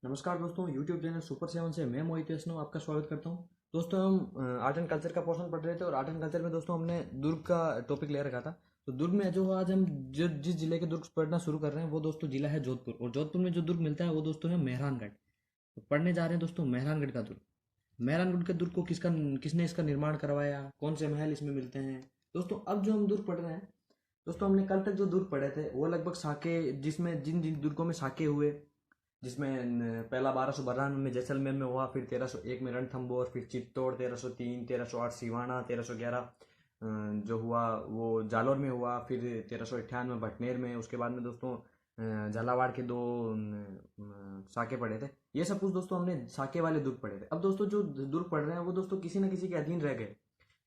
नमस्कार दोस्तों, YouTube channel super seven से मैं मोहित वैष्णव आपका स्वागत करता हूं। दोस्तों हम आर्ट एंड कल्चर का पोर्शन पढ़ रहे थे और आर्ट एंड कल्चर में दोस्तों हमने दुर्ग का टॉपिक ले रखा था। तो दुर्ग में जो आज हम जिस जिले के दुर्ग पढ़ना शुरू कर रहे हैं वो दोस्तों जिला है जोधपुर, और जोधपुर में जो दुर्ग मिलता है वो दोस्तों है मेहरानगढ़। तो पढ़ने जा रहे हैं दोस्तों मेहरानगढ़ का दुर्ग। मेहरानगढ़ के दुर्ग को किसने इसका निर्माण करवाया, कौन से महल इसमें मिलते हैं। दोस्तों अब जो हम दुर्ग पढ़ रहे हैं, दोस्तों हमने कल तक जो दुर्ग पढ़े थे वो लगभग साके, जिसमें जिन जिन दुर्गों में साके हुए, जिसमें पहला 1292 में जैसलमेर में हुआ, फिर 1301 में रणथंभौर, फिर चित्तौड़ 1303, 1308 सिवाना, 1311 जो हुआ वो जालौर में हुआ, फिर 1398 में भटनेर में। उसके बाद में दोस्तों झालावाड़ के दो साके पढ़े थे। ये सब कुछ दोस्तों हमने साके वाले दुर्ग पढ़े थे। अब दोस्तों जो दुर्ग पढ़ रहे हैं वो दोस्तों किसी न किसी के अधीन रह गए।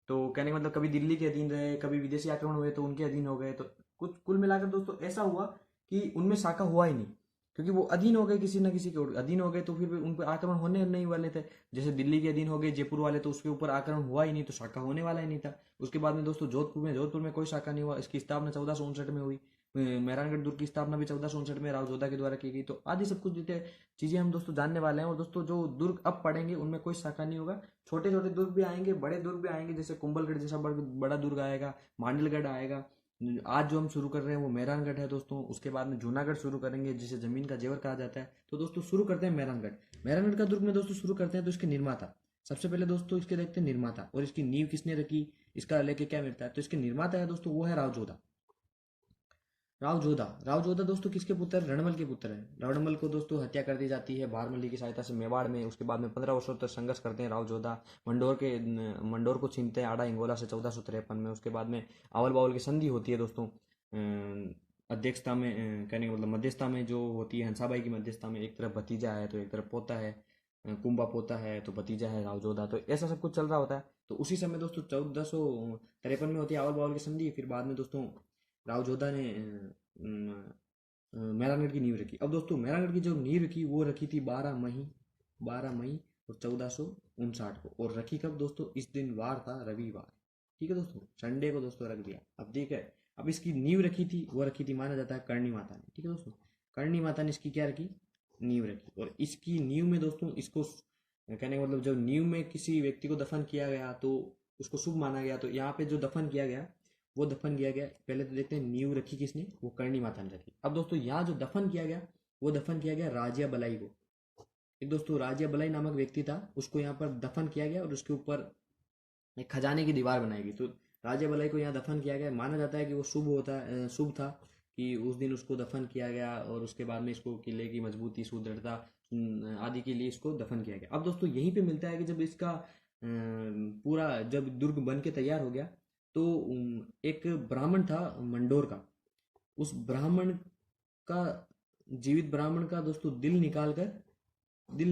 तो कहने का मतलब कभी दिल्ली के अधीन रहे, कभी विदेशी आक्रमण हुए तो उनके अधीन हो गए। तो कुछ कुल मिलाकर दोस्तों ऐसा हुआ कि उनमें शाखा हुआ ही नहीं, क्योंकि वो अधीन हो गए, किसी ना किसी के अधीन हो गए तो फिर उन पर आक्रमण होने नहीं वाले थे। जैसे दिल्ली के अधीन हो गए जयपुर वाले, तो उसके ऊपर आक्रमण हुआ ही नहीं, तो शाखा होने वाला ही नहीं था। उसके बाद में दोस्तों जोधपुर में कोई शाखा नहीं हुआ। इसकी स्थापना 1459 में हुई। मेहरानगढ़ दुर्ग की स्थापना भी 1459 में राव जोधा के द्वारा की गई। तो आदि सब कुछ जितने चीजें हम दोस्तों जानने वाले हैं। और दोस्तों जो दुर्ग अब पढ़ेंगे उनमें कोई शाखा नहीं होगा। छोटे छोटे दुर्ग भी आएंगे, बड़े दुर्ग भी आएंगे, जैसे कुंभलगढ़ जैसा बड़ा दुर्ग आएगा, मांडलगढ़ आएगा। आज जो हम शुरू कर रहे हैं वो मेहरानगढ़ है दोस्तों। उसके बाद में जूनागढ़ शुरू करेंगे, जिसे जमीन का जेवर कहा जाता है। तो दोस्तों शुरू करते हैं मेहरानगढ़। मेहरानगढ़ का दुर्ग में दोस्तों शुरू करते हैं तो इसके निर्माता, सबसे पहले दोस्तों इसके देखते हैं निर्माता, और इसकी नींव किसने रखी, इसका लेके क्या मिलता है। तो इसके निर्माता है दोस्तों वो है राव जोधा। राव जोधा दोस्तों किसके पुत्र हैं? रणमल के पुत्र हैं। रणमल को दोस्तों हत्या कर दी जाती है बारमल्ली की सहायता से मेवाड़ में। उसके बाद में 15 वर्षों तक संघर्ष करते हैं राव जोधा। मंडोर को छीनते हैं आड़ा इंगोला से 1453 में। उसके बाद में आवल बावल की संधि होती है दोस्तों, अध्यक्षता में, कहने का मतलब मध्यस्थता में जो होती है हंसाबाई की मध्यस्थता में। एक तरफ भतीजा है तो एक तरफ पोता है, कुंभा पोता है तो भतीजा है राव जोधा। तो ऐसा सब कुछ चल रहा होता है। तो उसी समय दोस्तों 1453 में होती है आवल बावल की संधि। फिर बाद में दोस्तों राव जोधा ने मेहरानगढ़ की नींव रखी। अब दोस्तों मेहरानगढ़ की जो नींव रखी वो रखी थी 12 मई और 1459 को। और रखी कब दोस्तों? इस दिन वार था रविवार, ठीक है दोस्तों, संडे को दोस्तों रख दिया। अब ठीक है, अब इसकी नींव रखी थी, वो रखी थी माना जाता है करणी माता ने, ठीक है दोस्तों। करणी माता ने इसकी क्या रखी? नींव रखी। और इसकी नींव में दोस्तों इसको कहने का मतलब जब नींव में किसी व्यक्ति को दफन किया गया तो उसको शुभ माना गया। तो यहाँ पे जो दफन किया गया वो दफन किया गया, पहले तो देखते हैं नींव रखी किसने, वो करणी माता ने रखी। अब दोस्तों यहाँ जो दफन किया गया वो दफन किया गया राजिया बलाई को। एक दोस्तों राजिया बलाई नामक व्यक्ति था, उसको यहाँ पर दफन किया गया और उसके ऊपर एक खजाने की दीवार बनाई गई। तो राजिया बलाई को यहाँ दफन किया गया। माना जाता है कि वो शुभ था कि उस दिन उसको दफन किया गया, और उसके बाद में इसको किले की मजबूती, सुदृढ़ता आदि के लिए इसको दफन किया गया। अब दोस्तों यहीं पे मिलता है कि जब इसका पूरा जब दुर्ग बन के तैयार हो गया तो एक ब्राह्मण था मंडोर का, उस ब्राह्मण का, जीवित ब्राह्मण का दोस्तों दिल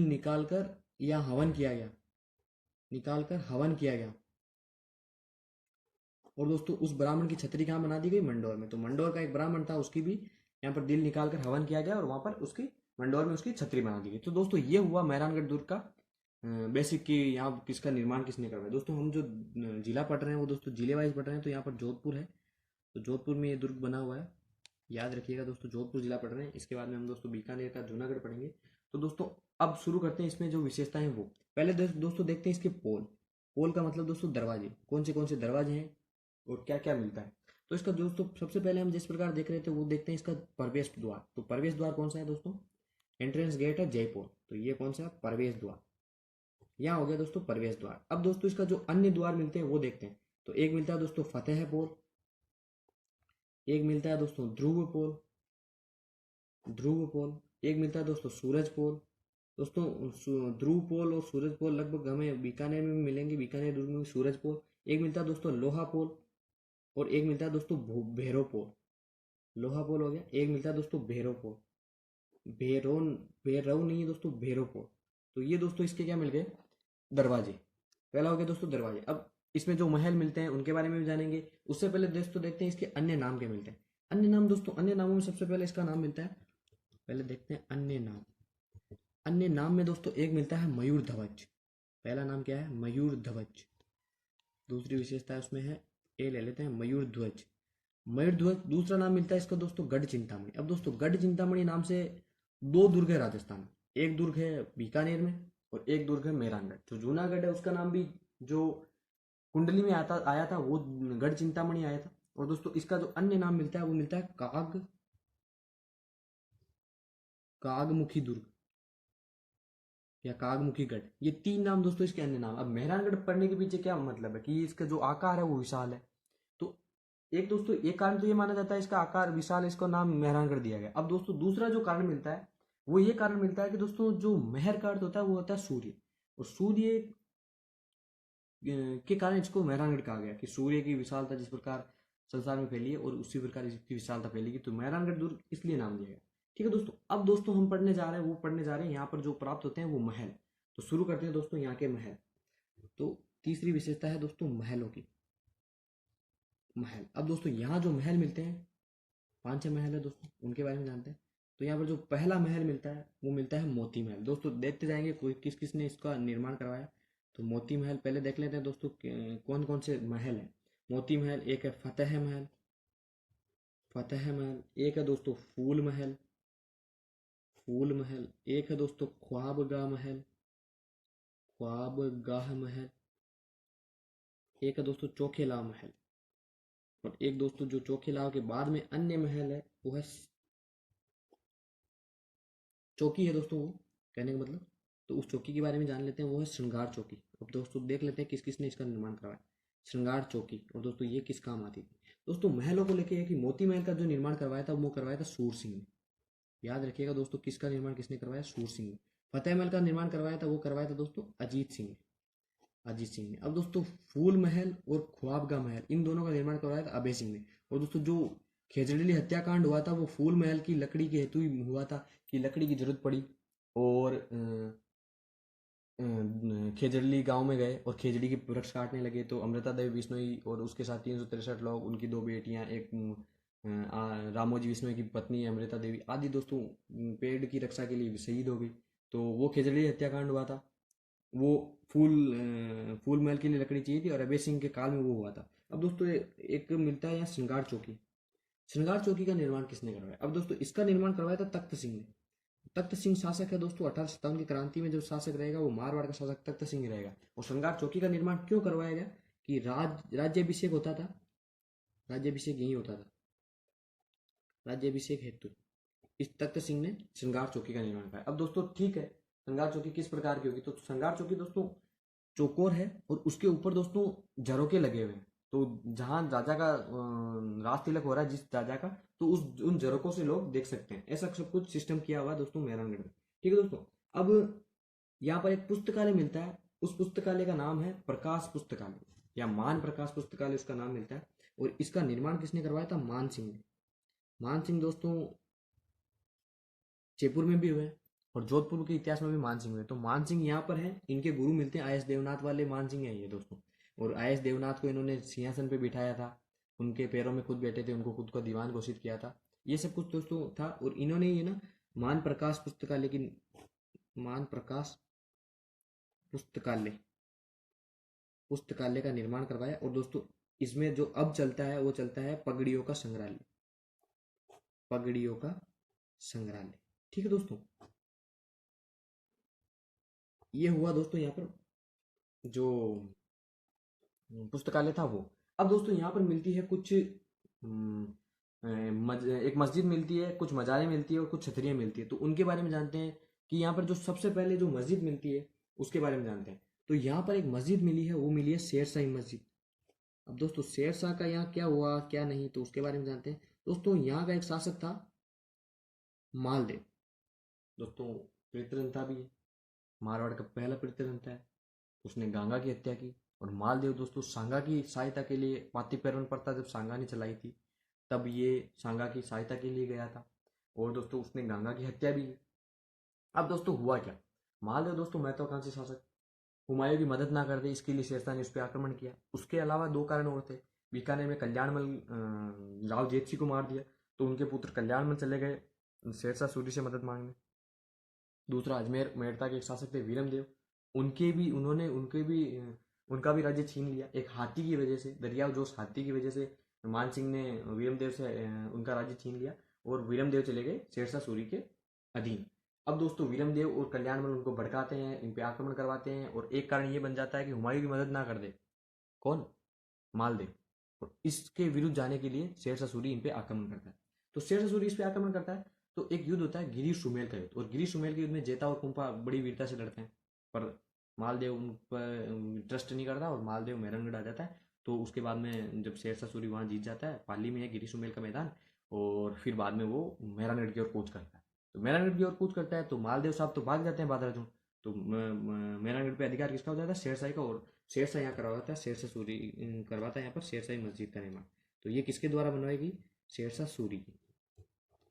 निकाल कर या हवन किया गया, निकाल कर हवन किया गया। और दोस्तों उस ब्राह्मण की छतरी कहाँ बना दी गई? मंडोर में। तो मंडोर का एक ब्राह्मण था, उसकी भी यहाँ पर दिल निकाल कर हवन किया गया और वहां पर उसकी मंडोर में उसकी छतरी बना दी गई। तो दोस्तों ये हुआ मेहरानगढ़ दुर्ग का बेसिक कि यहाँ किसका निर्माण किसने करवाया। दोस्तों हम जो जिला पढ़ रहे हैं वो दोस्तों जिले वाइज पढ़ रहे हैं। तो यहाँ पर जोधपुर है, तो जोधपुर में ये दुर्ग बना हुआ है, याद रखिएगा दोस्तों। जोधपुर जिला पढ़ रहे हैं। इसके बाद में हम दोस्तों बीकानेर का जूनागढ़ पढ़ेंगे। तो दोस्तों अब शुरू करते हैं इसमें जो विशेषताएं वो। पहले दोस्तों देखते हैं इसके पोल। पोल का मतलब दोस्तों दरवाजे, कौन से दरवाजे हैं और क्या क्या मिलता है। तो इसका दोस्तों सबसे पहले हम जिस प्रकार देख रहे थे वो देखते हैं इसका प्रवेश द्वार। तो प्रवेश द्वार कौन सा है दोस्तों? एंट्रेंस गेट है जयपुर, तो ये कौन सा है? प्रवेश द्वार। यहाँ हो गया दोस्तों प्रवेश द्वार। अब दोस्तों इसका जो अन्य द्वार मिलते हैं वो देखते हैं। तो एक मिलता है दोस्तों फतेह पोल, एक मिलता है दोस्तों ध्रुव पोल, एक मिलता है दोस्तों सूरज पोल। दोस्तों ध्रुव पोल और सूरज पोल लगभग हमें बीकानेर में भी मिलेंगे, बीकानेर दुर्ग में भी सूरज पोल। एक मिलता है दोस्तों लोहा पोल, और एक मिलता है दोस्तों भैरव पोल। लोहा पोल हो गया। एक मिलता है दोस्तों भैरव पोल, भैरव भैरव नहीं है दोस्तों, भैरव पोल। तो ये दोस्तों इसके क्या मिल गए? दरवाजे। पहला हो गया दोस्तों दरवाजे। अब इसमें जो महल मिलते हैं उनके बारे में भी जानेंगे। उससे पहले दोस्तों देखते हैं इसके अन्य नाम क्या मिलते हैं। अन्य नाम दोस्तों, अन्य नामों में सबसे पहले इसका नाम मिलता है, पहले देखते हैं अन्य नाम। अन्य नाम में दोस्तों एक मिलता है मयूर ध्वज। पहला नाम क्या है? मयूर ध्वज। दूसरी विशेषता उसमें है, ए ले लेते हैं, मयूर ध्वज। मयूर ध्वज। दूसरा नाम मिलता है इसका दोस्तों गढ़ चिंतामणि। अब दोस्तों गढ़ चिंतामणि नाम से दो दुर्ग है राजस्थान में। एक दुर्ग है बीकानेर में और एक दुर्ग है मेहरानगढ़। जो जूनागढ़ है उसका नाम भी जो कुंडली में आता आया था वो गढ़ चिंतामणि आया था। और दोस्तों इसका जो अन्य नाम मिलता है वो मिलता है कागमुखी दुर्ग या कागमुखी गढ़। ये तीन नाम दोस्तों इसके अन्य नाम। अब मेहरानगढ़ पढ़ने के पीछे क्या मतलब है कि इसका जो आकार है वो विशाल है। तो एक दोस्तों एक कारण तो ये माना जाता है इसका आकार विशाल है, इसको नाम मेहरानगढ़ दिया गया। अब दोस्तों दूसरा जो कारण मिलता है वो ये कारण मिलता है कि दोस्तों जो मेहर का अर्थ होता है वो होता है सूर्य। और सूर्य के कारण इसको मेहरानगढ़ कहा गया कि सूर्य की विशालता जिस प्रकार संसार में फैली है और उसी प्रकार इसकी विशालता फैलेगी, तो मेहरानगढ़ दुर्ग इसलिए नाम दिया गया। ठीक है दोस्तों, अब दोस्तों हम पढ़ने जा रहे हैं यहाँ पर जो प्राप्त होते हैं वो महल। तो शुरू करते हैं दोस्तों यहाँ के महल। तो तीसरी विशेषता है दोस्तों महलों की। महल, अब दोस्तों यहाँ जो महल मिलते हैं 5-6 महल है दोस्तों, उनके बारे में जानते हैं। तो यहाँ पर जो पहला महल मिलता है वो मिलता है मोती महल। दोस्तों देखते जाएंगे कोई किस किस ने इसका निर्माण करवाया। तो मोती महल पहले देख लेते हैं दोस्तों कौन कौन से महल हैं। मोती महल एक है फतेह महल एक है दोस्तों फूल महल एक है दोस्तों ख्वाबगाह महल एक है दोस्तों चौखेला महल। और एक दोस्तों जो चौखेला के बाद में अन्य महल है वो है चौकी है दोस्तों, वो कहने का मतलब। तो उस चौकी के बारे में जान लेते हैं, वो है श्रृंगार चौकी। अब दोस्तों देख लेते हैं किस किस ने इसका निर्माण करवाया। श्रृंगार चौकी। और दोस्तों ये किस काम आती थी। दोस्तों महलों को लेके है कि मोती महल का जो निर्माण करवाया था वो करवाया था सूर सिंह ने। याद रखिएगा दोस्तों किसका निर्माण किसने करवाया, सूर सिंह ने। फतेह महल का निर्माण करवाया था वो करवाया था दोस्तों अजीत सिंह ने। अब दोस्तों फूल महल और ख्वाबगा महल इन दोनों का निर्माण करवाया था अभय सिंह ने। और दोस्तों जो खेजड़ीली हत्याकांड हुआ था वो फूल महल की लकड़ी के हेतु ही हुआ था कि लकड़ी की जरूरत पड़ी और खेजड़ली गांव में गए और खेजड़ी के वृक्ष काटने लगे। तो अमृता देवी बिश्नोई और उसके साथ 363 लोग, उनकी 2 बेटियां, एक रामोजी बिश्नोई की पत्नी अमृता देवी आदि दोस्तों पेड़ की रक्षा के लिए शहीद हो गई। तो वो खेजड़ी हत्याकांड हुआ था। वो फूल महल के लिए लकड़ी चाहिए थी और अभय सिंह के काल में वो हुआ था। अब दोस्तों एक मिलता है यहाँ श्रृंगार चौकी। श्रृंगार चौकी का निर्माण किसने करवाया। अब दोस्तों इसका निर्माण करवाया था तख्त सिंह ने। तख्त सिंह शासक है दोस्तों। 1857 की क्रांति में जो शासक रहेगा वो मारवाड़ का शासक तख्त सिंह रहेगा। और श्रृंगार चौकी का निर्माण क्यों करवाया गया कि राज्याभिषेक होता था, राज्याभिषेक यही होता था, राज्याभिषेक हेतु इस तख्त सिंह ने श्रृंगार चौकी का निर्माण किया। अब दोस्तों ठीक है, श्रृंगार चौकी किस प्रकार की होगी। तो श्रृंगार चौकी दोस्तों चौकोर है और उसके ऊपर दोस्तों झरोके लगे हुए हैं। तो जहां राजा का राज तिलक हो रहा है जिस राजा का, तो उन झरोकों से लोग देख सकते हैं। ऐसा सब कुछ सिस्टम किया हुआ है दोस्तों मेहरानगढ़ में। ठीक है दोस्तों, अब यहाँ पर एक पुस्तकालय मिलता है। उस पुस्तकालय का नाम है प्रकाश पुस्तकालय या मान प्रकाश पुस्तकालय उसका नाम मिलता है। और इसका निर्माण किसने करवाया था, मान सिंह ने। मान सिंह दोस्तों जयपुर में भी हुए और जोधपुर के इतिहास में भी मान सिंह हुए। तो मान सिंह यहाँ पर है, इनके गुरु मिलते हैं आईएस देवनाथ वाले मान सिंह है ये दोस्तों। और आईएस देवनाथ को इन्होंने सिंहासन पे बिठाया था, उनके पैरों में खुद बैठे थे, उनको खुद को दीवान घोषित किया था। ये सब कुछ दोस्तों था। और इन्होंने ये ना मान प्रकाश पुस्तकालय पुस्तकालय का निर्माण करवाया। और दोस्तों इसमें जो अब चलता है वो चलता है पगड़ियों का संग्रहालय। ठीक है दोस्तों, ये हुआ दोस्तों यहाँ पर जो पुस्तकालय था वो। अब दोस्तों यहाँ पर मिलती है कुछ एक मस्जिद मिलती है, कुछ मजारें मिलती है और कुछ छतरियाँ मिलती है। तो उनके बारे में जानते हैं कि यहाँ पर जो सबसे पहले जो मस्जिद मिलती है उसके बारे में जानते हैं। तो यहाँ पर एक मस्जिद मिली है, वो मिली है शेरशाही मस्जिद। अब दोस्तों शेरशाह का यहाँ क्या हुआ क्या नहीं, तो उसके बारे में जानते हैं। दोस्तों यहाँ का एक शासक था मालदेव। दोस्तों पृथ्वी भी है, मारवाड़ का पहला पृथ्वी है। उसने गंगा की हत्या की। और मालदेव दोस्तों सांगा की सहायता के लिए, पातिपेरन प्रथा जब सांगा ने चलाई थी तब ये सांगा की सहायता के लिए गया था। और दोस्तों उसने गंगा की हत्या भी की। अब दोस्तों हुआ क्या, मालदेव दोस्तों महत्वाकांक्षी शासक हुमायूं की मदद ना करते, इसके लिए शेरशाह ने उस पर आक्रमण किया। उसके अलावा 2 कारण और थे। बीकानेर में कल्याणमल राव जेतसी को मार दिया, तो उनके पुत्र कल्याणमल चले गए शेरशाह सूरी से मदद मांगने। दूसरा अजमेर मेड़ता के एक शासक थे वीरमदेव, उनका भी राज्य छीन लिया। एक हाथी की वजह से, दरियाव जोश हाथी की वजह से मान सिंह ने वीरमदेव से उनका राज्य छीन लिया और वीरमदेव चले गए शेरशाह सूरी के अधीन। अब दोस्तों वीरमदेव और कल्याणमल उनको भड़काते हैं, इन पे आक्रमण करवाते हैं, और एक कारण ये बन जाता है कि हुमायूं की मदद ना कर दे। कौन? मालदेव। और इसके विरुद्ध जाने के लिए शेरशाह सूरी इन पे आक्रमण करता है। तो शेरशाह सूरी इस पे आक्रमण करता है, तो एक युद्ध होता है गिरी सुमेल का युद्ध, और गिरी सुमेल के युद्ध में जेता और कुंपा बड़ी वीरता से लड़ते हैं, पर मालदेव उन पर ट्रस्ट नहीं करता और मालदेव मेहरानगढ़ आ जाता है। तो उसके बाद में जब शेरशाह सूरी वहाँ जीत जाता है, पाली में है गिरी सुमेल का मैदान, और फिर बाद में वो मेहरानगढ़ की ओर कूच करता है। तो मेहरानगढ़ की ओर कूच करता है तो मालदेव साहब तो भाग जाते हैं बादराजू, तो मेहरानगढ़ पे अधिकार किसका हो जाता है? शेरशाही का। और शेरशाह यहाँ करवाता है, शेरशाह सूरी करवाता है यहाँ पर शेरशाही मस्जिद का निर्माण। तो ये किसके द्वारा बनवाई गई? शेरशाह सूरी की।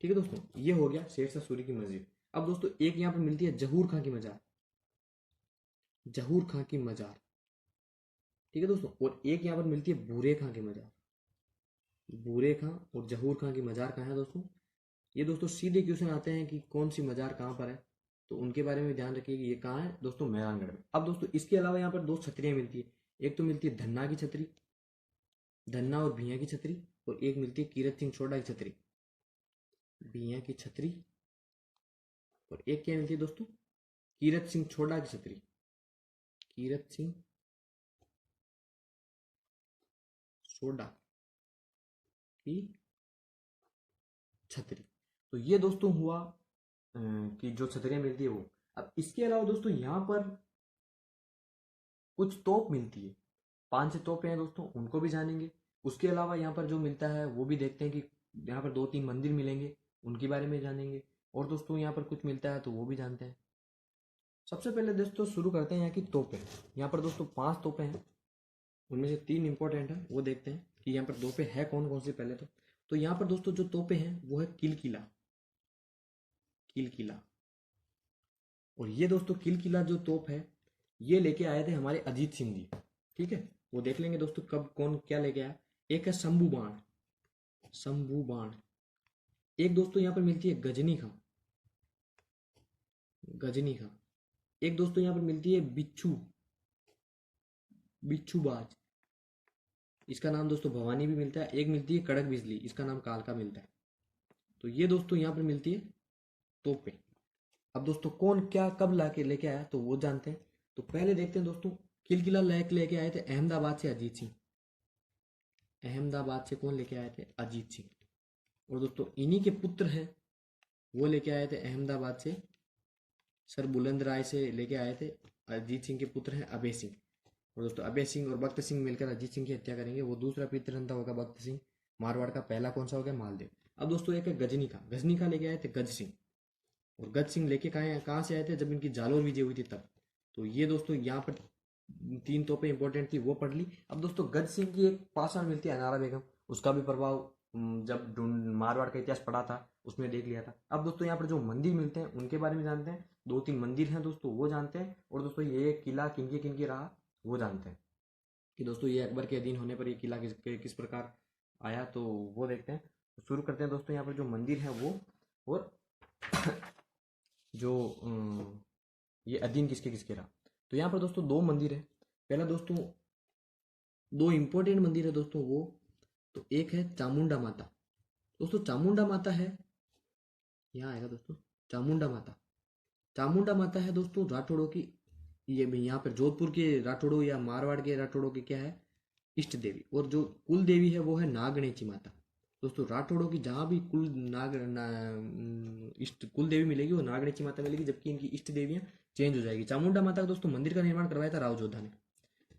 ठीक है दोस्तों, ये हो गया शेरशाह सूरी की मस्जिद। अब दोस्तों एक यहाँ पर मिलती है जहूर खां की मजार, जहूर खां की मजार। ठीक है दोस्तों, और एक यहाँ पर मिलती है बूरे खां की मजार, बूरे खां और जहूर खां की मजार कहाँ है दोस्तों? ये दोस्तों सीधे क्वेश्चन आते हैं कि कौन सी मजार कहाँ पर है, तो उनके बारे में ध्यान रखिए कि ये कहाँ है दोस्तों? मेहरानगढ़ में। अब दोस्तों इसके अलावा यहाँ पर दो छतरियाँ मिलती है, एक तो मिलती है धन्ना की छतरी, धन्ना और भैया की छतरी, और एक मिलती है कीरत सिंह छोड़ा की छतरी, भैया की छतरी, और एक क्या मिलती है दोस्तों? कीरत सिंह छोड़ा की छतरी, कीरत सिंह सोडा की छतरी। तो ये दोस्तों हुआ कि जो छतरियां मिलती है वो। अब इसके अलावा दोस्तों यहाँ पर कुछ तोप मिलती है, 5 तोपें हैं दोस्तों, उनको भी जानेंगे। उसके अलावा यहाँ पर जो मिलता है वो भी देखते हैं कि यहाँ पर 2-3 मंदिर मिलेंगे, उनके बारे में जानेंगे। और दोस्तों यहाँ पर कुछ मिलता है तो वो भी जानते हैं। सबसे पहले दोस्तों शुरू करते हैं यहाँ की तोपें। यहाँ पर दोस्तों 5 तोपें हैं, उनमें से 3 इंपॉर्टेंट है, वो देखते हैं कि यहाँ पर तोपें है कौन कौन सी पहले तो यहाँ पर दोस्तों जो तोपें हैं वो है किलकिला, किलकिला। और ये दोस्तों किलकिला जो तोप है ये लेके आए थे हमारे अजीत सिंह जी। ठीक है, वो देख लेंगे दोस्तों कब कौन क्या लेके आया। एक है शंभू बाण, शंभू बाण। एक दोस्तों यहाँ पर मिलती है गजनी खां, गजनी खां। एक दोस्तों यहाँ पर मिलती है बिच्छू, बिच्छू बाज, इसका नाम दोस्तों भवानी भी मिलता है। एक मिलती है कड़क बिजली, इसका नाम कालका मिलता है। तो ये दोस्तों यहाँ पर मिलती है तोपें। अब दोस्तों कौन क्या कब लाके लेके आया तो वो जानते हैं। तो पहले देखते हैं दोस्तों, किलकिला लेके आए थे अहमदाबाद से अजीत सिंह, अहमदाबाद से कौन लेके आए थे? अजीत सिंह। और दोस्तों इन्हीं के पुत्र हैं, वो लेके आए थे अहमदाबाद से, सर बुलंद राय से लेके आए थे। अजीत सिंह के पुत्र हैं अभय सिंह। और दोस्तों अभय सिंह और बख्त सिंह मिलकर अजीत सिंह की हत्या करेंगे। वो दूसरा पितरंता होगा बख्त सिंह। मारवाड़ का पहला कौन सा हो गया? मालदेव। अब दोस्तों एक है गजनी का, गजनी का लेके आए थे गज सिंह। और गज सिंह लेके कहाँ से आए थे? जब इनकी जालोर विजय हुई थी तब। तो ये दोस्तों यहाँ पर 3 तोपें इंपॉर्टेंट थी, वो पढ़ ली। अब दोस्तों गज सिंह की एक पाषाण मिलती है अनारा बेगम, उसका भी प्रभाव जब मारवाड़ का इतिहास पढ़ा था उसमें देख लिया था। अब दोस्तों यहाँ पर जो मंदिर मिलते हैं उनके बारे में जानते हैं। 2-3 मंदिर हैं दोस्तों वो जानते हैं। और दोस्तों ये किला किनके किनके रहा वो जानते हैं, कि दोस्तों ये अकबर के अधीन होने पर ये किला किस प्रकार आया, तो वो देखते हैं। तो शुरू करते हैं दोस्तों यहाँ पर जो मंदिर है वो, और जो ये अधीन किसके किसके रहा। तो यहाँ पर दोस्तों 2 मंदिर है। पहला दोस्तों 2 इंपॉर्टेंट मंदिर है दोस्तों वो, तो एक है चामुंडा माता। दोस्तों चामुंडा माता है, यहाँ आएगा दोस्तों चामुंडा माता। चामुंडा माता है दोस्तों राठौड़ों की, ये भी यहाँ पर जोधपुर के राठौड़ों या मारवाड़ के राठौड़ों की क्या है? इष्ट देवी। और जो कुल देवी है वो है नागणेची माता। दोस्तों राठौड़ों की जहाँ भी इष्ट कुल देवी मिलेगी वो नागणेची माता मिलेगी, जबकि इनकी इष्ट देवियाँ चेंज हो जाएगी। चामुंडा माता का दोस्तों मंदिर का निर्माण करवाया था राव जोधा ने,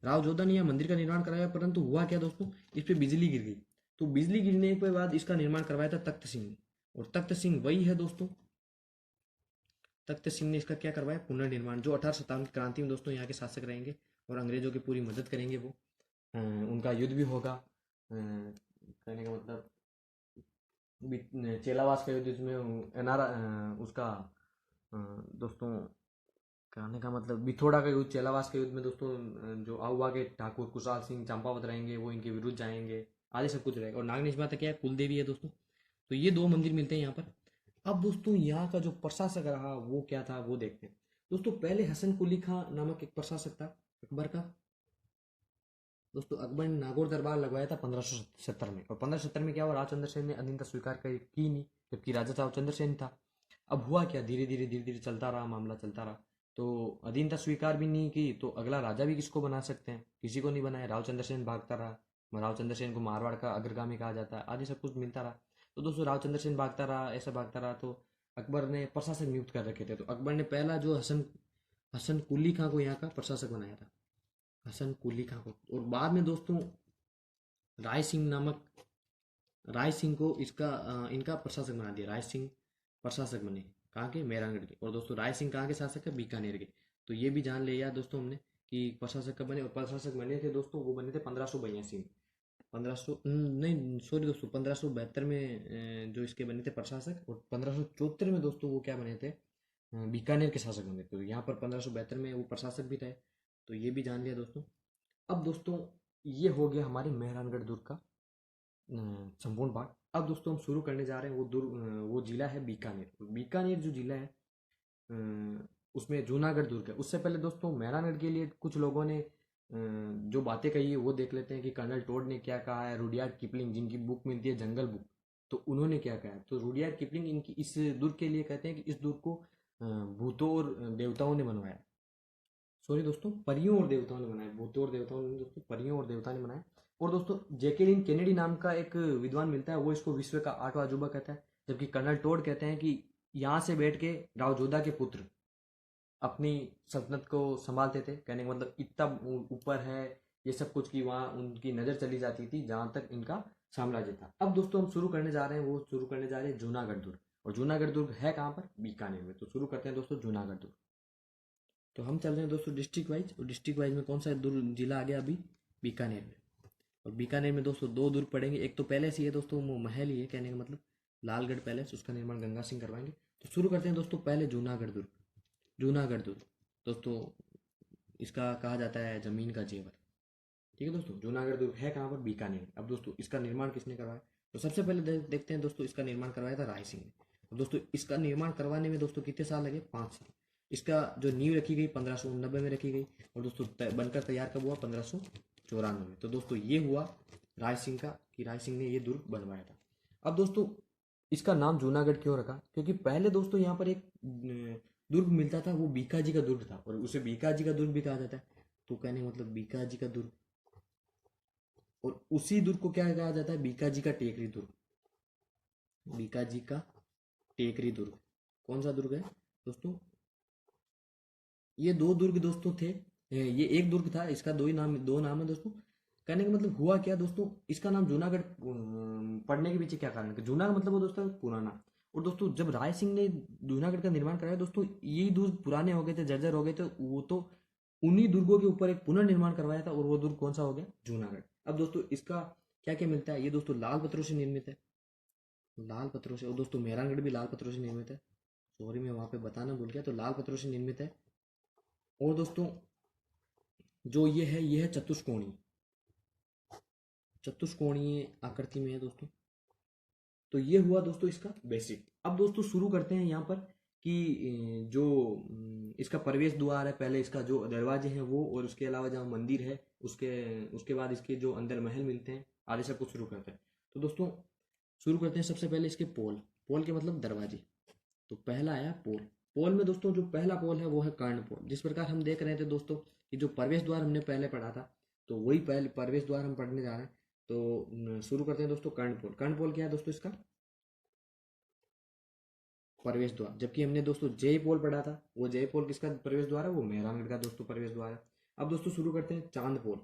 राव जोधा ने यह मंदिर का निर्माण कराया, परंतु हुआ क्या दोस्तों, इस पे बिजली गिर गई। तो बिजली गिरने के बाद इसका निर्माण करवाया था तख्त सिंह ने। और तख्त सिंह वही है दोस्तों, तख्त सिंह ने इसका क्या करवाया? पुनर्निर्माण। जो 1857 की क्रांति में दोस्तों यहाँ के शासक रहेंगे और अंग्रेजों की पूरी मदद करेंगे वो। उनका युद्ध भी होगा, कहने का मतलब चेलावास का युद्ध, जिसमें एनारा उसका दोस्तों कहने का मतलब बिथोड़ा का युद्ध, चेलावास के युद्ध में दोस्तों जो आहुआ के ठाकुर कुशाल सिंह चंपावत रहेंगे वो इनके विरुद्ध जाएंगे, आदि सब कुछ रहेगा। और नागनेश माता क्या है? कुल देवी है दोस्तों। तो ये 2 मंदिर मिलते हैं यहाँ पर। अब दोस्तों यहाँ का जो प्रशासक रहा वो क्या था वो देखते हैं। दोस्तों पहले हसन कुली खां नामक एक प्रशासक था अकबर का। दोस्तों अकबर ने नागौर दरबार लगवाया था 1570 में। और 1570 में क्या हुआ? राजचंद्र सेन ने अधीनता स्वीकार की नहीं, जबकि राजा साहब चंद्रसेन था। अब हुआ क्या, धीरे धीरे चलता रहा, मामला चलता रहा। तो अधीनता स्वीकार भी नहीं की तो अगला राजा भी किसको बना सकते हैं, किसी को नहीं बनाया। रावचंद्र सेन भागता रहा, रावचंद्र सेन को मारवाड़ का अग्रगामी कहा जाता है, आदि सब कुछ मिलता रहा। तो दोस्तों रावचंद्र सेन भागता रहा, ऐसा भागता रहा, तो अकबर ने प्रशासक नियुक्त कर रखे थे। तो अकबर ने पहला जो हसन हसन कुली खां को यहाँ का प्रशासक बनाया था, हसन कुली खां को। और बाद में दोस्तों राय सिंह नामक, राय सिंह को इसका इनका प्रशासक बना दिया। राय सिंह प्रशासक बने कहाँ के, मेहरानगढ़ के। और दोस्तों राय सिंह कहाँ के शासक है, बीकानेर के। तो ये भी जान लिया दोस्तों हमने कि प्रशासक कब बने। और प्रशासक बने थे दोस्तों, वो बने थे 1582 में। 1500 नहीं सॉरी दोस्तों, 1572 में जो इसके बने थे प्रशासक। और 1574 में दोस्तों वो क्या बने थे, बीकानेर के शासक बने। तो यहाँ पर 1572 में वो प्रशासक भी थे। तो ये भी जान लिया दोस्तों। अब दोस्तों ये हो गया हमारे मेहरानगढ़ दुर्ग का संपूर्ण पाठ। अब दोस्तों हम शुरू करने जा रहे हैं वो दुर्ग, वो जिला है बीकानेर। बीकानेर जो जिला है उसमें जूनागढ़ दुर्ग है। उससे पहले दोस्तों मेहरानगढ़ के लिए कुछ लोगों ने जो बातें कही है वो देख लेते हैं कि कर्नल टोड ने क्या कहा है। रुडयार्ड किपलिंग जिनकी बुक मिलती है जंगल बुक, तो उन्होंने क्या कहा है। तो रुडयार्ड किपलिंग इनकी इस दुर्ग के लिए कहते हैं कि इस दुर्ग को भूतों और देवताओं ने बनवाया। सॉरी दोस्तों, परियों और देवताओं ने बनाया, भूतों और देवताओं ने दोस्तों, परियों और देवता ने बनाया। और दोस्तों जैकलिन केनेडी नाम का एक विद्वान मिलता है, वो इसको विश्व का 8वां अजूबा कहता है। जबकि कर्नल टोड कहते हैं कि यहाँ से बैठ के राव जोधा के पुत्र अपनी सल्तनत को संभालते थे। कहने का मतलब इतना ऊपर है ये सब कुछ कि वहाँ उनकी नज़र चली जाती थी जहाँ तक इनका साम्राज्य था। अब दोस्तों हम शुरू करने जा रहे हैं, वो शुरू करने जा रहे हैं जूनागढ़ दुर्ग। और जूनागढ़ दुर्ग है कहाँ पर, बीकानेर में। तो शुरू करते हैं दोस्तों जूनागढ़ दुर्ग। तो हम चल रहे हैं दोस्तों डिस्ट्रिक्ट वाइज। और डिस्ट्रिक्ट वाइज में कौन सा दुर्ग जिला आ गया अभी, बीकानेर में। और बीकानेर में दोस्तों दो दुर्ग पड़ेंगे। एक तो पैलेस ही है दोस्तों, वो महल ही है, कहने का मतलब लालगढ़ पैलेस, उसका निर्माण गंगा सिंह करवाएंगे। तो शुरू करते हैं दोस्तों पहले जूनागढ़ दुर्ग। जूनागढ़ दुर्ग दोस्तों इसका कहा जाता है जमीन का जेवर। ठीक है दोस्तों, जूनागढ़ दुर्ग है कहाँ पर, बीकानेर। अब दोस्तों इसका निर्माण किसने करवाया, तो सबसे पहले देखते हैं दोस्तों इसका निर्माण करवाया था राय सिंह ने। और दोस्तों इसका निर्माण करवाने में दोस्तों कितने साल लगे, 5 साल। इसका जो नींव रखी गई 1589 में रखी गई। और दोस्तों बनकर तैयार कब हुआ, 1594 में। तो दोस्तों ये हुआ राय सिंह का, कि राय सिंह ने ये दुर्ग बनवाया था। अब दोस्तों इसका नाम जूनागढ़ क्यों रखा, क्योंकि पहले दोस्तों यहाँ पर एक दुर्ग मिलता था, वो बीकाजी का दुर्ग था। और उसे बीकाजी का दुर्ग भी कहा जाता है। तो कहने का मतलब बीकाजी का दुर्ग, और उसी दुर्ग को क्या कहा जाता है, बीकाजी का टेकरी दुर्ग। बीकाजी का टेकरी दुर्ग कौन सा दुर्ग है दोस्तों, ये दो दुर्ग दोस्तों थे। ये एक दुर्ग था, इसका दो नाम है दोस्तों। कहने का मतलब हुआ क्या दोस्तों, इसका नाम जूनागढ़ पढ़ने के पीछे क्या कारण है, जूना का मतलब वो दोस्तों पुराना। और दोस्तों जब राय सिंह ने जूनागढ़ का निर्माण कराया दोस्तों, यही दुर्ग पुराने हो गए थे, जर्जर हो गए थे। वो तो उन्हीं दुर्गों के ऊपर एक पुनर्निर्माण करवाया था, और वो दुर्ग कौन सा हो गया, जूनागढ़। अब दोस्तों इसका क्या क्या मिलता है, ये दोस्तों लाल पत्थरों से निर्मित है, लाल पत्थरों से। और दोस्तों मेहरानगढ़ भी लाल पत्थरों से निर्मित है। सॉरी मैं वहां पे बताना भूल गया, तो लाल पत्थरों से निर्मित है। और दोस्तों जो ये है चतुष्कोणीय, चतुष्कोणीय आकृति में है दोस्तों। तो ये हुआ दोस्तों इसका बेसिक। अब दोस्तों शुरू करते हैं यहाँ पर कि जो इसका प्रवेश द्वार है, पहले इसका जो दरवाजे हैं वो, और उसके अलावा जहाँ मंदिर है उसके उसके बाद इसके जो अंदर महल मिलते हैं, आदि सब कुछ शुरू करते हैं। तो दोस्तों शुरू करते हैं सबसे पहले इसके पोल। पोल के मतलब दरवाजे। तो पहला आया पोल। पोल में दोस्तों जो पहला पोल है वो है कर्ण पोल। जिस प्रकार हम देख रहे थे दोस्तों कि जो प्रवेश द्वार हमने पहले पढ़ा था, तो वही पहले प्रवेश द्वार हम पढ़ने जा रहे हैं। तो शुरू करते हैं दोस्तों कर्ण पोल। कर्ण पोल क्या है दोस्तों, इसका प्रवेश द्वार। जबकि हमने दोस्तों जय पोल पढ़ा था, वो जय पोल किसका प्रवेश द्वार है, वो मेहरानगढ़ का दोस्तों प्रवेश द्वार है। अब दोस्तों शुरू करते हैं चांद पोल।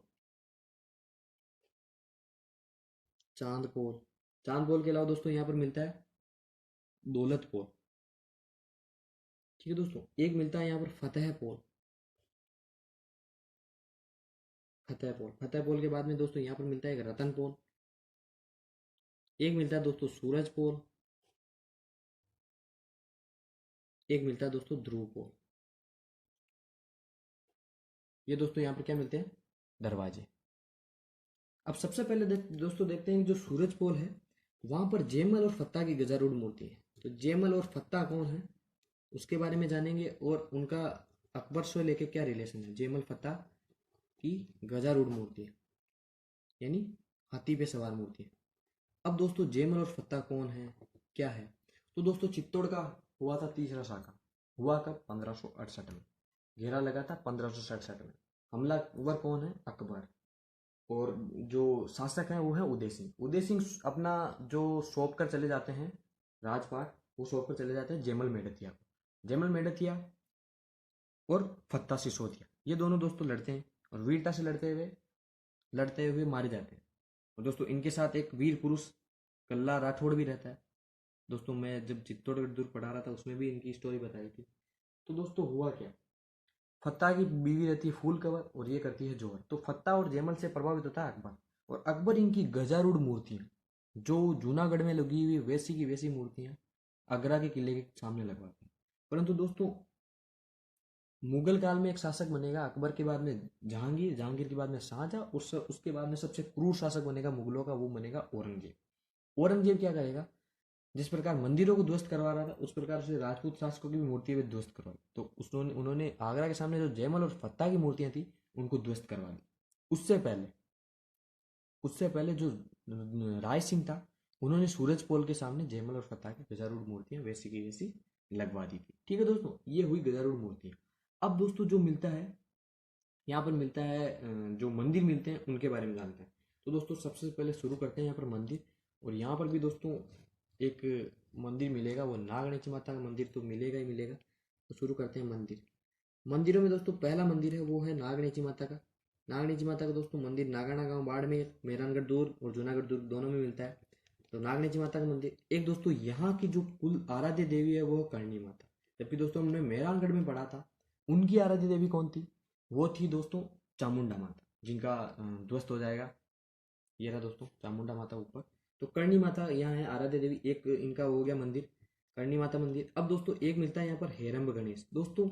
चांद पोल, चांद पोल के अलावा दोस्तों यहाँ पर मिलता है दौलत पोल। ठीक है दोस्तों, एक मिलता है यहाँ पर फतेह पोल। फतेह पोल, फतेह पोल के बाद में दोस्तों यहाँ पर मिलता है एक रतन पोल। एक मिलता है दोस्तों सूरज पोल। एक मिलता है दोस्तों ध्रुव पोल। ये दोस्तों यहाँ पर क्या मिलते हैं, दरवाजे। अब सबसे पहले दोस्तों देखते हैं कि जो सूरज पोल है वहां पर जयमल और फत्ता की गजारूढ़ मूर्ति है। तो जयमल और फत्ता कौन है उसके बारे में जानेंगे, और उनका अकबर से लेके क्या रिलेशन है। जयमल फत्ता की गजारूढ़ मूर्ति है, यानी हाथी पे सवार मूर्ति है। अब दोस्तों जयमल और फत्ता कौन है, क्या है, तो दोस्तों चित्तौड़ का हुआ था तीसरा शाखा। हुआ कब? 1568 में। घेरा लगा था 1567 में। हमलावर कौन है? अकबर। और जो शासक हैं वो है उदय सिंह। उदय सिंह अपना जो सौंप कर चले जाते हैं राजपाट, वो सौंप कर चले जाते हैं जैमल मेड़तिया को। जैमल मेड़तिया और फत्ता सिसोदिया, ये दोनों दोस्तों लड़ते हैं और वीरता से लड़ते हुए मारे जाते हैं। और दोस्तों इनके साथ एक वीर पुरुष कल्ला राठौड़ भी रहता है। दोस्तों मैं जब चित्तौड़गढ़ दुर्ग पढ़ा रहा था उसमें भी इनकी स्टोरी बताई थी। तो दोस्तों हुआ क्या, फत्ता की बीवी रहती है फूल कंवर और ये करती है जौहर। तो फत्ता और जैमल से प्रभावित होता है अकबर, और अकबर इनकी गजारूढ़ मूर्तियां जो जूनागढ़ में लगी हुई वैसी की वैसी मूर्तियां आगरा के किले के सामने लगवाते हैं। परंतु दोस्तों मुगल काल में एक शासक बनेगा अकबर के बाद में जहांगीर, जहांगीर के बाद में शाहजहां, उसके बाद में सबसे क्रूर शासक बनेगा मुगलों का, वो बनेगा औरंगजेब। औरंगजेब क्या करेगा, जिस प्रकार मंदिरों को ध्वस्त करवा रहा था उस प्रकार से राजपूत शासकों की भी मूर्तियां भी ध्वस्त करवाई। तो उन्होंने आगरा के सामने जो जयमल और फत्ता की मूर्तियां थी उनको ध्वस्त करवा दी। उससे पहले जो राय सिंह था उन्होंने सूरज पोल के सामने जयमल और फत्ता की गजारूढ़ मूर्तियां वैसी की वैसी लगवा दी थी। ठीक है दोस्तों, ये हुई गजारूढ़ मूर्तियां। अब दोस्तों जो मिलता है यहाँ पर मिलता है जो मंदिर मिलते हैं उनके बारे में जानते हैं। तो दोस्तों सबसे पहले शुरू करते हैं यहाँ पर मंदिर। और यहाँ पर भी दोस्तों एक मंदिर मिलेगा, वो नागणेची माता का मंदिर तो मिलेगा ही मिलेगा। तो शुरू करते हैं मंदिर। मंदिरों में दोस्तों पहला मंदिर है वो है नागणेची माता का। नागणेची माता का दोस्तों मंदिर नागाना गांव बाड़मेर, मेहरानगढ़ दुर्ग और जूनागढ़ दुर्ग दोनों में मिलता है। तो नागणेची माता का मंदिर एक दोस्तों यहाँ की जो कुल आराध्य देवी है वो है करणी माता। जबकि दोस्तों हमने मेहरानगढ़ में पढ़ा था उनकी आराध्य देवी कौन थी, वो थी दोस्तों चामुंडा माता, जिनका ध्वस्त हो जाएगा। ये रहा दोस्तों चामुंडा माता ऊपर। तो करणी माता यहाँ है आराध्य देवी, एक इनका हो गया मंदिर करणी माता मंदिर। अब दोस्तों एक मिलता है यहाँ पर हेरम्ब गणेश। दोस्तों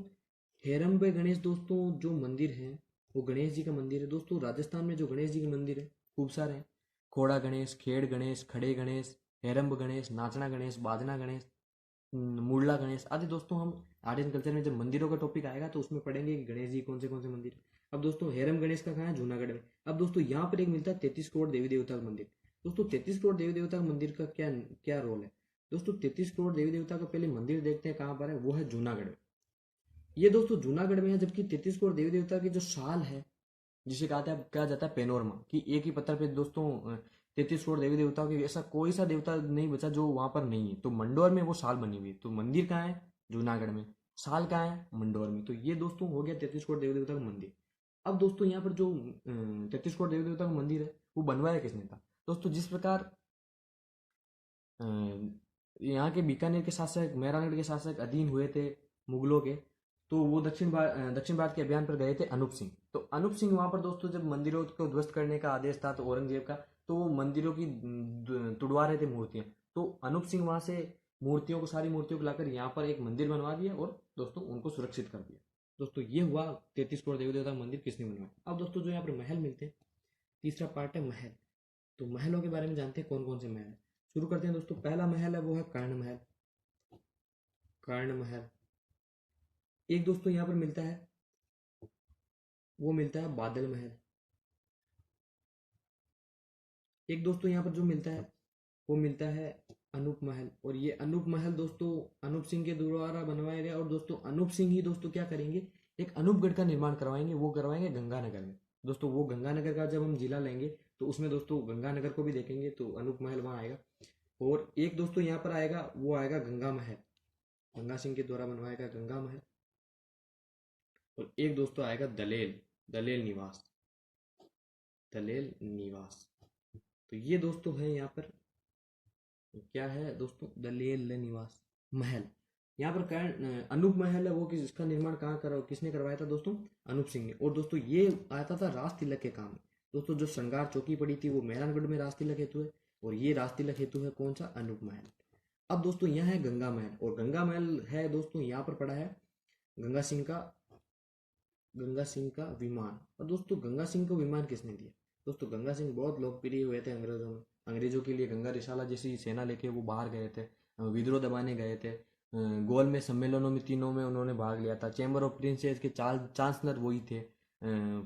हेरम्ब गणेश दोस्तों जो मंदिर है वो गणेश जी का मंदिर है। दोस्तों राजस्थान में जो गणेश जी के मंदिर है खूब सारे हैं। खोड़ा गणेश, खेड़ गणेश, खड़े गणेश, हेरम्ब गणेश, नाचना गणेश, बाजना गणेश, मुरला गणेश आदि। दोस्तों हम आर्ट एंड कल्चर में जब मंदिरों का टॉपिक आएगा तो उसमें पढ़ेंगे कि गणेश जी कौन से मंदिर है। अब दोस्तों हेरम गणेश का कहाँ है? जूनागढ़ में। अब दोस्तों यहाँ पर एक मिलता है 33 करोड़ देवी देवता का मंदिर। दोस्तों 33 करोड़ देवी देवता का मंदिर का क्या क्या रोल है? दोस्तों 33 करोड़ देवी देवता का पहले मंदिर देखते हैं कहाँ पर है, वो है जूनागढ़ में। ये दोस्तों जूनागढ़ में है। जबकि 33 करोड़ देवी देवता की जो साल है जिसे कहा जाता है पेनोरमा, कि एक ही पत्थर पे दोस्तों 33 करोड़ देवी देवताओं की ऐसा कोई सा देवता नहीं बचा जो वहां पर नहीं है। तो मंडोर में वो साल बनी हुई है। तो मंदिर कहाँ है? जूनागढ़ में। साल कहाँ है? मंडोर में। तो ये दोस्तों हो गया 33 करोड़ देवी देवता का मंदिर। अब दोस्तों यहाँ पर जो 33 करोड़ देवी देवता का मंदिर है वो बनवाया किसने था? दोस्तों जिस प्रकार अ, यहाँ के बीकानेर के शासक, मेहरानगढ़ के शासक अधीन हुए थे मुगलों के, तो वो दक्षिण भारत के अभियान पर गए थे अनूप सिंह। तो अनूप सिंह वहां पर दोस्तों जब मंदिरों को ध्वस्त करने का आदेश था तो औरंगजेब का, तो वो मंदिरों की तुड़वा रहे थे मूर्तियां। तो अनूप सिंह वहां से सारी मूर्तियों को लाकर यहाँ पर एक मंदिर बनवा दिया और दोस्तों उनको सुरक्षित कर दिया। दोस्तों ये हुआ 33 करोड़ देवी देवता का मंदिर किसने बनवाया। अब दोस्तों जो यहाँ पर महल मिलते हैं, तीसरा पार्ट है महल। तो महलों के बारे में जानते हैं कौन कौन से महल है। शुरू करते हैं दोस्तों। पहला महल है वो है कर्ण महल। कर्ण महल एक दोस्तों यहाँ पर मिलता है, वो मिलता है बादल महल। एक दोस्तों यहाँ पर जो मिलता है वो मिलता है अनूप महल। और ये अनूप महल दोस्तों अनूप सिंह के द्वारा बनवाया गया। और दोस्तों अनूप सिंह ही दोस्तों क्या करेंगे, एक अनूपगढ़ का निर्माण करवाएंगे, वो करवाएंगे गंगानगर में। दोस्तों वो गंगानगर का जब हम जिला लेंगे तो उसमें दोस्तों गंगानगर को भी देखेंगे, तो अनूप महल वहाँ आएगा। और एक दोस्तों यहाँ पर आएगा, वो आएगा गंगा महल, गंगा सिंह के द्वारा बनवाया गया गंगा महल। और एक दोस्तों आएगा दलेल, दलेल निवास, दलेल निवास। तो ये दोस्तों है यहाँ पर क्या है दोस्तों, दलेल निवास महल। यहाँ पर कर्ण अनूप महल है वो इसका निर्माण किसने करवाया था दोस्तों? अनूप सिंह ने। और दोस्तों ये आता था राज तिलक के काम में। दोस्तों जो श्रृंगार चौकी पड़ी थी वो मेहरानगढ़ में राज तिलक हेतु है, और ये राज तिलक हेतु है कौन सा? अनूप महल। अब दोस्तों यहाँ है गंगा महल। और गंगा महल है दोस्तों यहाँ पर पड़ा है गंगा सिंह का विमान। और दोस्तों गंगा सिंह को विमान किसने दिया? दोस्तों गंगा सिंह बहुत लोकप्रिय हुए थे अंग्रेजों में। अंग्रेजों के लिए गंगा रिसाला जैसी सेना लेके वो बाहर गए थे, विद्रोह दबाने गए थे। गोल में सम्मेलनों में तीनों में उन्होंने भाग लिया था। चैम्बर ऑफ प्रिंसेस के चांसलर वही थे,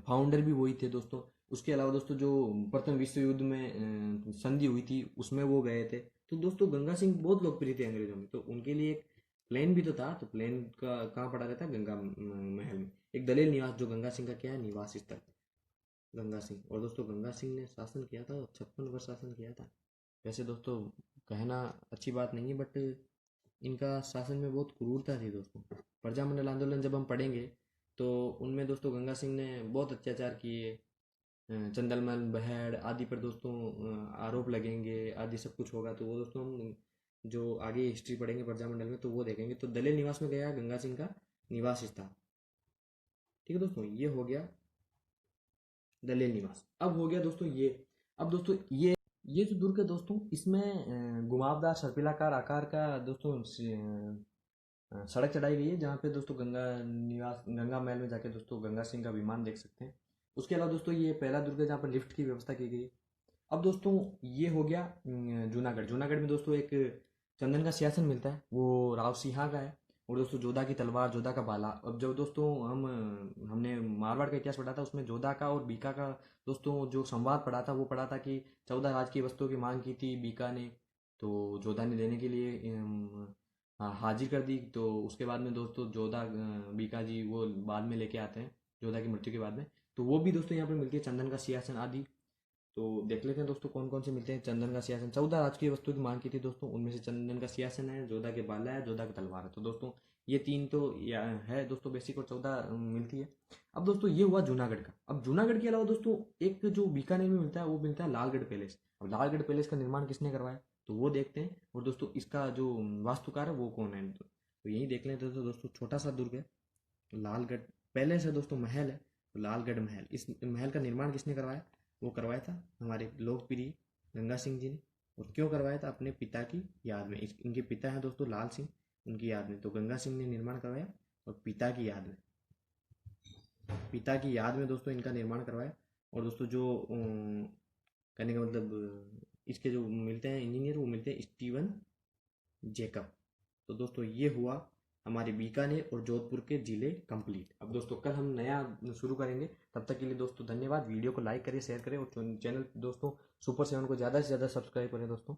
फाउंडर भी वही थे दोस्तों। उसके अलावा दोस्तों जो प्रथम विश्व युद्ध में संधि हुई थी उसमें वो गए थे। तो दोस्तों गंगा सिंह बहुत लोकप्रिय थे अंग्रेजों में, तो उनके लिए एक प्लेन भी तो था, तो प्लेन का कहाँ पड़ा रहता है? गंगा महल में। एक दलेल निवास, जो गंगा सिंह का क्या है, निवास स्थल, गंगा सिंह। और दोस्तों गंगा सिंह ने शासन किया था, 56 वर्ष शासन किया था। वैसे दोस्तों कहना अच्छी बात नहीं है, बट इनका शासन में बहुत क्रूरता थी दोस्तों। प्रजामंडल आंदोलन जब हम पढ़ेंगे तो उनमें दोस्तों गंगा सिंह ने बहुत अत्याचार किए। चंदलमल बहड़ आदि पर दोस्तों आरोप लगेंगे, आदि सब कुछ होगा। तो वो दोस्तों हम जो आगे हिस्ट्री पढ़ेंगे प्रजामंडल में तो वो देखेंगे। तो दलेल निवास में गया गंगा सिंह का निवास स्थान। ठीक है दोस्तों, ये हो गया दलेल निवास। अब हो गया दोस्तों ये, अब दोस्तों ये जो दुर्ग है दोस्तों, इसमें घुमावदार सर्पिलाकार आकार का दोस्तों सड़क चढ़ाई गई है, जहाँ पे दोस्तों गंगा निवास, गंगा महल में जाके दोस्तों गंगा सिंह का विमान देख सकते हैं। उसके अलावा दोस्तों ये पहला दुर्ग है जहाँ पर लिफ्ट की व्यवस्था की गई। अब दोस्तों ये हो गया जूनागढ़। जूनागढ़ में दोस्तों एक चंदन का सिंहासन मिलता है, वो राव सिंहा का है। और दोस्तों जोधा की तलवार, जोधा का भाला। अब जब दोस्तों हमने मारवाड़ का इतिहास पढ़ा था, उसमें जोधा का और बीका का दोस्तों जो संवाद पढ़ा था, वो पढ़ा था कि 14 राजकीय वस्तुओं की मांग की थी बीका ने, तो जोधा ने देने के लिए हाजिर कर दी। तो उसके बाद में दोस्तों जोधा बीका जी वो बाद में लेके आते हैं, जोधा की मृत्यु के बाद में। तो वो भी दोस्तों यहाँ पर मिलती है, चंदन का सिंहासन आदि। तो देख लेते हैं दोस्तों कौन कौन से मिलते हैं। चंदन का सिंहासन, 14 राजकीय वस्तुओं की मांग की थी दोस्तों, उनमें से चंदन का सिंहासन है, जोधा के बाला है, जोधा की तलवार है। तो दोस्तों ये तीन तो है दोस्तों बेसिक, और 14 मिलती है। अब दोस्तों ये हुआ जूनागढ़ का। अब जूनागढ़ के अलावा दोस्तों एक जो बीकानेर में मिलता है, वो मिलता है लालगढ़ पैलेस। अब लालगढ़ पैलेस का निर्माण किसने करवाया, तो वो देखते हैं। और दोस्तों इसका जो वास्तुकार है वो कौन है, तो यही देख लेते हैं। तो दोस्तों छोटा सा दुर्ग है, लालगढ़ पैलेस है दोस्तों, महल है, तो लालगढ़ महल। इस महल का निर्माण किसने करवाया, वो करवाया था हमारे लोकप्रिय गंगा सिंह जी ने। और क्यों करवाया था, अपने पिता की याद में। इनके पिता हैं दोस्तों लाल सिंह, उनकी याद में। तो गंगा सिंह ने निर्माण करवाया और पिता की याद में, पिता की याद में दोस्तों इनका निर्माण करवाया। और दोस्तों जो कहने का मतलब इसके जो मिलते हैं इंजीनियर, वो मिलते हैं स्टीवन जेकब। तो दोस्तों ये हुआ हमारे बीकानेर और जोधपुर के जिले कंप्लीट। अब दोस्तों कल हम नया शुरू करेंगे, तब तक के लिए दोस्तों धन्यवाद। वीडियो को लाइक करिए, शेयर करें, और चैनल दोस्तों सुपर 7 को ज़्यादा से ज़्यादा सब्सक्राइब करें दोस्तों।